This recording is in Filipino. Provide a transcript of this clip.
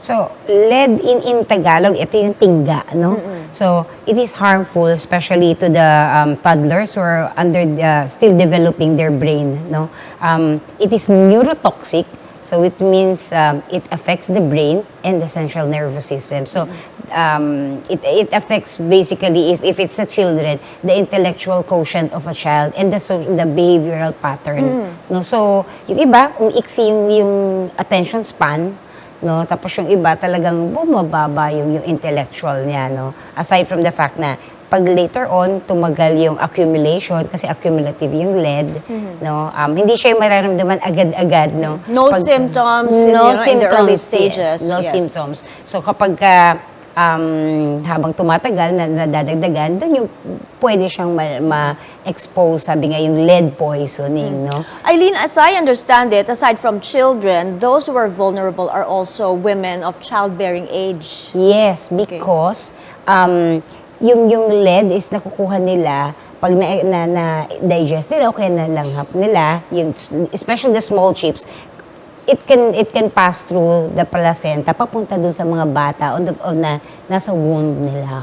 So, lead in Tagalog, ito yung tingga, no? So, it is harmful, especially to the toddlers who are still developing their brain, no? It is neurotoxic, so it means it affects the brain and the central nervous system. So, it affects basically, if it's a children, the intellectual quotient of a child and the behavioral pattern. No? So, yung iba, kung iksi yung attention span, no? Tapos yung iba talagang bumababa yung intellectual niya, no? Aside from the fact na pag later on tumagal yung accumulation kasi accumulative yung lead, no? Hindi siya yung mararamdaman agad-agad, no? No symptoms in the early stages. Yes, no Yes. symptoms. So kapag habang tumatagal, nadadagdagan, doon yung pwede siyang ma-expose, sabi nga yung lead poisoning, no? Eileen, as I understand it, aside from children, those who are vulnerable are also women of childbearing age. Yes, because yung lead is nakukuha nila pag na-digest nila o kaya nalanghap nila, especially the small chips, it can pass through the placenta papunta dun sa mga bata o na nasa womb nila.